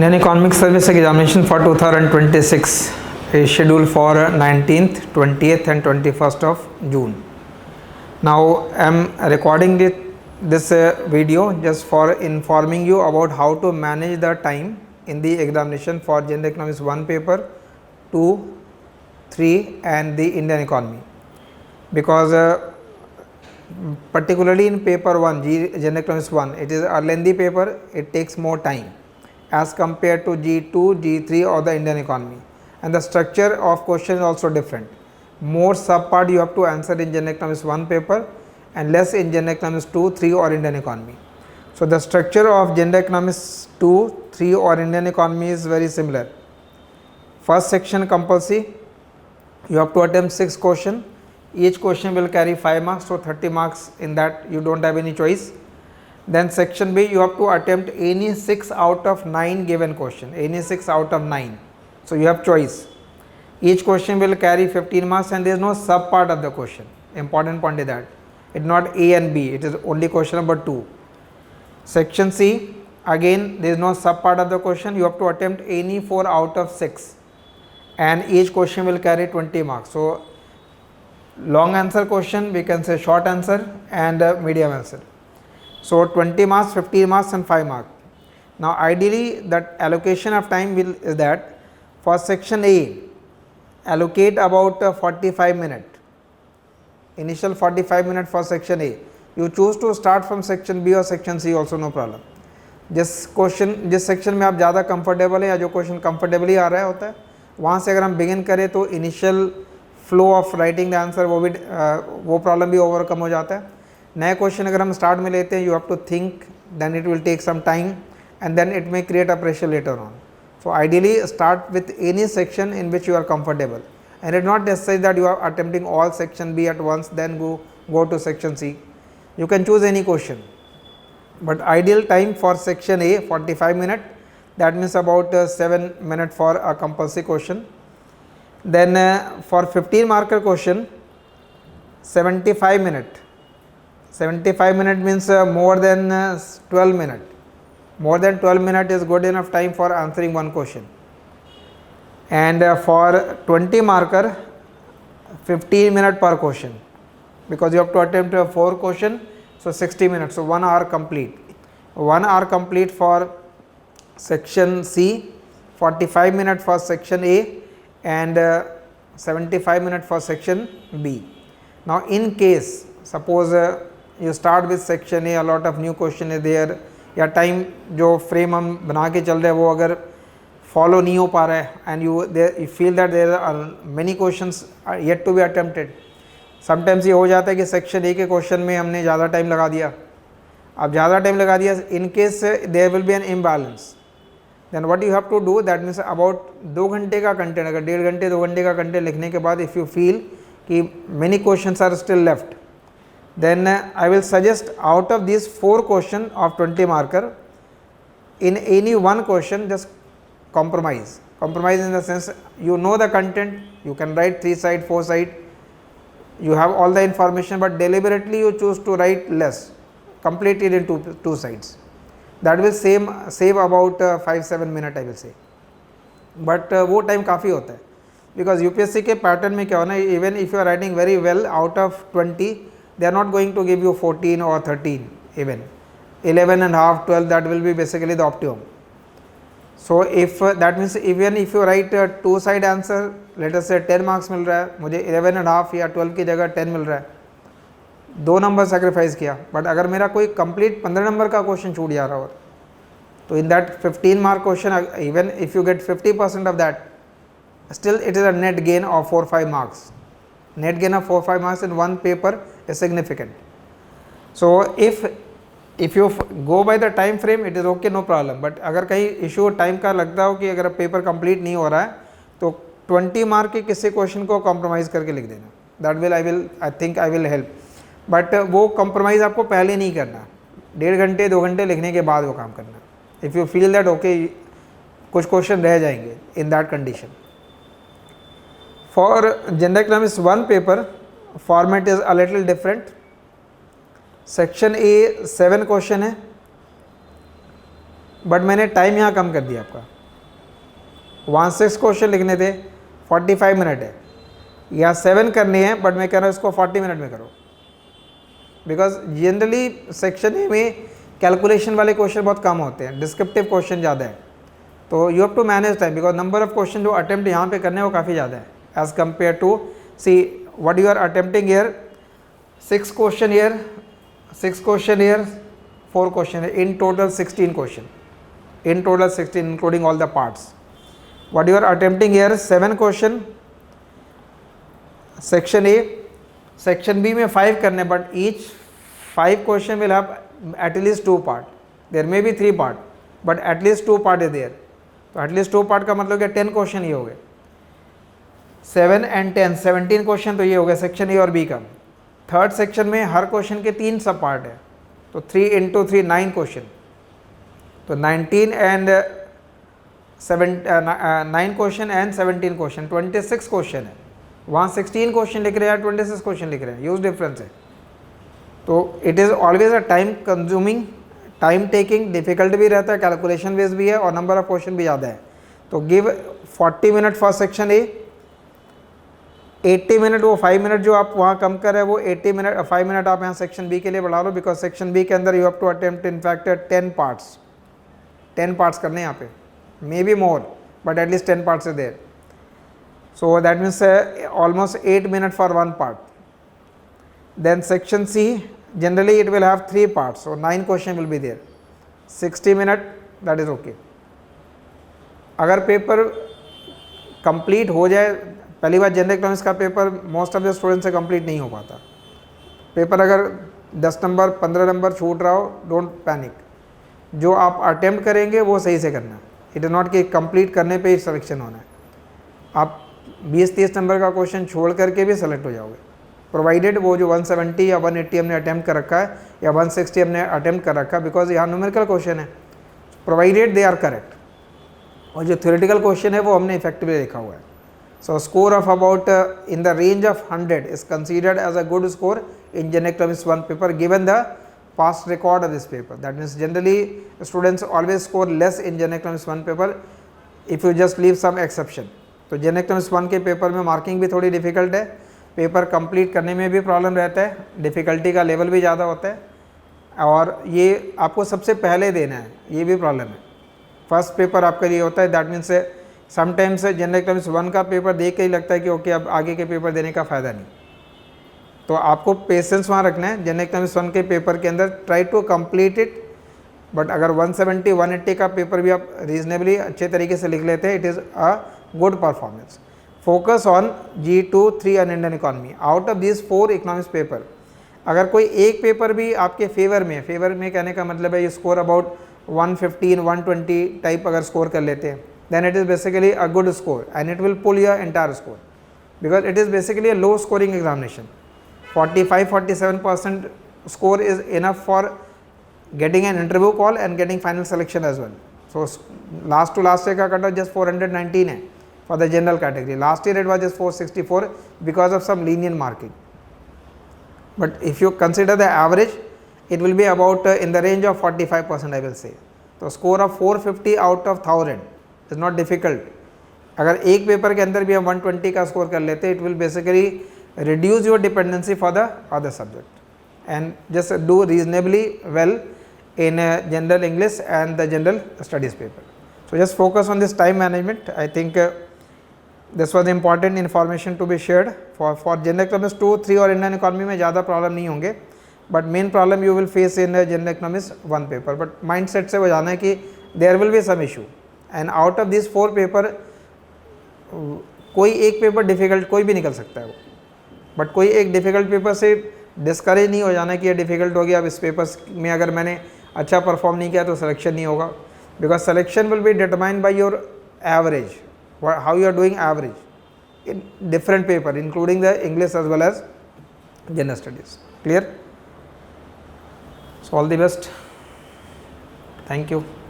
Indian Economic Service examination for 2026 is scheduled for 19th, 20th and 21st of June. Now I am recording this video just for informing you about how to manage the time in the examination for General Economics 1 paper, 2, 3 and the Indian economy, because particularly in paper 1, General Economics 1, it is a lengthy paper, it takes more time as compared to G2, G3 or the Indian economy, and the structure of question is also different. More subpart you have to answer in General Economics 1 paper and less in General Economics 2, 3 or Indian economy. So the structure of General Economics 2, 3 or Indian economy is very similar. First section compulsory, you have to attempt 6 questions. Each question will carry 5 marks, so 30 marks in that you don't have any choice. Then section B, you have to attempt any 6 out of 9 given question, any 6 out of 9. So you have choice. Each question will carry 15 marks and there is no sub part of the question. Important point is that it's not A and B, it is only question number 2. Section C, again there is no sub part of the question, you have to attempt any 4 out of 6 and each question will carry 20 marks. So long answer question, we can say short answer and medium answer. So 20 marks, 15 marks and 5 marks. Now ideally that allocation of time is that for section A, allocate about 45 minutes. Initial 45 minutes for section A. You choose to start from section B or section C also, no problem. जिस section में आप ज़्यादा comfortable है या जो question comfortably आ रहा होता है वहाँ से अगर हम बिगिन करें तो initial flow of writing the answer वो प्रॉब्लम भी ओवरकम हो जाता है. नए क्वेश्चन अगर हम स्टार्ट में लेते हैं, you have to think, then it will take some time and then it may create a pressure later on. So ideally start with any section in which you are comfortable and it not necessary that you are attempting all section B at once then go to section C. You can choose any question, but ideal time for section A 45 minutes, that means about 7 minutes for a compulsory question. Then for 15 marker question 75 minutes. 75 minutes means more than 12 minutes. More than 12 minutes is good enough time for answering one question. And for 20 marker 15 minutes per question, because you have to attempt 4 questions, so 60 minutes, so 1 hour complete. 1 hour complete for section C, 45 minutes for section A and 75 minutes for section B. Now in case suppose you start with section A, a lot of new question is there, या time जो frame हम बना के चल रहे हैं वो अगर फॉलो नहीं हो पा रहा है and you feel that there are many questions yet to be attempted. Sometimes ये हो जाता है कि सेक्शन ए के क्वेश्चन में हमने ज़्यादा टाइम लगा दिया. अब ज़्यादा टाइम लगा दिया, in case there will be an imbalance, then what you have to do, that means about 2 घंटे का कंटेंट, अगर 1.5 घंटे 2 घंटे का कंटेंट लिखने के बाद इफ़ यू फील कि many questions are still left, then I will suggest out of these 4 questions of 20 marker, in any one question just compromise. Compromise in the sense you know the content, you can write 3 side, 4 side, you have all the information, but deliberately you choose to write less, complete it in 2 sides. That will save about 5-7 minutes I will say. But वो time काफ़ी होता है, because UPSC के pattern में क्या होना है, even if you are writing very well, out of 20 they are not going to give you 14 or 13, even 11 and half, 12, that will be basically the optimum. So if that means even if you write a 2 side answer, let us say 10 marks मिल रहा है, मुझे 11 and half या 12 की जगह 10 मिल रहा है, 2 number sacrifice किया. But अगर मेरा कोई कंप्लीट 15 नंबर का क्वेश्चन छूट जा रहा हो तो in that 15 mark question, even if you get 50% of that, still it is a net gain of 4-5 marks. Net gain of 4-5 marks in one paper is significant. So if you go by the time frame, it is okay, no problem. But अगर कहीं issue time का लगता हो कि अगर paper complete नहीं हो रहा है तो 20 मार्क के किसी क्वेश्चन को कॉम्प्रोमाइज़ करके लिख देना. That will I think I will help. But वो कॉम्प्रोमाइज़ आपको पहले नहीं करना, 1.5 घंटे 2 घंटे लिखने के बाद वो काम करना. If you feel that okay कुछ क्वेश्चन रह जाएंगे in that condition. For General Economics 1 paper, format is a little different. Section A 7 question है, बट मैंने टाइम यहाँ कम कर दिया आपका। 1/6 क्वेश्चन लिखने थे, 45 मिनट है, या 7 करनी है, बट मैं कह रहा हूँ इसको 40 मिनट में करो। बिकॉज जनरली सेक्शन ए में कैलकुलेशन वाले क्वेश्चन बहुत कम होते हैं, डिस्क्रिप्टिव क्वेश्चन ज़्यादा है, तो you have to manage time, because number of question जो अटेम्प्ट यहाँ पे करने हैं वो काफ़ी ज़्यादा है as compare to see what you are attempting here. 6 question here, 6 question here, 4 question है, in total 16 question, in total 16 including all the parts. What you are attempting here 7 question section A, section B में 5 करने, but each 5 question will have at least 2 part, there may be 3 part but at least 2 part is there, तो at least 2 part का मतलब क्या 10 question ये हो गए, 7 and 10 17 question तो ये हो गए सेक्शन A और B का। थर्ड सेक्शन में हर क्वेश्चन के 3 सब पार्ट है, तो 3 into 3 9 क्वेश्चन, तो 19 and 9 question and 17 question 26 question है। वहाँ 16 क्वेश्चन लिख रहे हैं, 26 क्वेश्चन लिख रहे हैं, यूज डिफरेंस है। तो it is always a time consuming, time taking, difficult भी रहता है, कैलकुलेशन बेस भी है और नंबर ऑफ क्वेश्चन भी ज़्यादा है। तो give 40 minute for section A, 80 minute, वो 5 मिनट जो आप वहाँ कम कर रहे हैं वो 80 मिनट, 5 मिनट आप यहाँ सेक्शन बी के लिए बढ़ा लो, बिकॉज सेक्शन बी के अंदर you have to attempt in fact 10 parts करने यहाँ पे, may be more but at least 10 parts है there, so that means almost 8 minute for 1 part. Then section C generally it will have 3 parts, so 9 question will be there, 60 minute, that is okay. अगर paper complete हो जाए, पहली बार general economics का paper most of the student से complete नहीं हो पाता। पेपर अगर 10 नंबर 15 नंबर छूट रहा हो, डोंट पैनिक, जो आप अटेम्प्ट करेंगे वो सही से करना। इट इज़ नॉट कि कंप्लीट करने पे ही सिलेक्शन होना है, आप 20-30 नंबर का क्वेश्चन छोड़ करके भी सेलेक्ट हो जाओगे, प्रोवाइडेड वो जो 170 या 180 हमने अटेम्प्ट कर रखा है या 160 हमने अटेम्प्ट कर रखा है, बिकॉज यहाँ न्यूमेरिकल क्वेश्चन है, प्रोवाइडेड दे आर करेक्ट, और जो थ्योरेटिकल क्वेश्चन है वो हमने इफेक्टिवली लिखा हुआ है। So score of about in the range of 100 is considered as a good score in General Economics 1 paper given the past record of this paper. That means generally students always score less in General Economics 1 paper if you just leave some exception. तो General Economics 1 के paper में marking भी थोड़ी difficult है, paper complete करने में भी problem रहता है, डिफ़िकल्टी का लेवल भी ज़्यादा होता है, और ये आपको सबसे पहले देना है, ये भी प्रॉब्लम है। फर्स्ट पेपर आपके लिए होता है, that means sometimes general economics 1 का पेपर देख के ही लगता है कि ओके अब आगे के पेपर देने का फ़ायदा नहीं, तो आपको पेशेंस वहाँ रखना है। जनरल इकोनॉमिक्स 1 के पेपर के अंदर try to complete it, but अगर 170 180 का पेपर भी आप रीजनेबली अच्छे तरीके से लिख लेते हैं, it is a good performance. Focus on G2 3 and Indian economy. Out of this 4 economics paper, अगर कोई एक पेपर भी आपके फेवर में कहने का मतलब है ये स्कोर अबाउट 115 120 टाइप अगर स्कोर कर लेते हैं, then it is basically a good score and it will pull your entire score, because it is basically a low scoring examination. 45-47% score is enough for getting an interview call and getting final selection as well. So last to last year ka cutoff just 419 hai for the general category. Last year it was just 464 because of some lenient marking. But if you consider the average, it will be about in the range of 45% I will say. So score of 450 out of 1000 is not difficult. अगर एक paper के अंदर भी हम 120 का score कर लेते, it will basically reduce your dependency for the other subject and just do reasonably well in general English and the general studies paper. So just focus on this time management. I think this was important information to be shared for general economics 2, 3 और Indian economy में ज़्यादा problem नहीं होंगे, but main problem you will face in general economics 1 paper. But mindset से वो जाना है कि there will be some issue and out of these 4 paper कोई एक पेपर डिफ़िकल्ट कोई भी निकल सकता है वो, बट कोई एक डिफ़िकल्ट पेपर से डिस्करेज नहीं हो जाना कि ये डिफ़िकल्ट हो गया, अब इस पेपर में अगर मैंने अच्छा परफॉर्म नहीं किया तो सिलेक्शन नहीं होगा, because selection will be determined by your average, how you are doing average in different paper including the English as well as general studies. Clear? So all the best, thank you.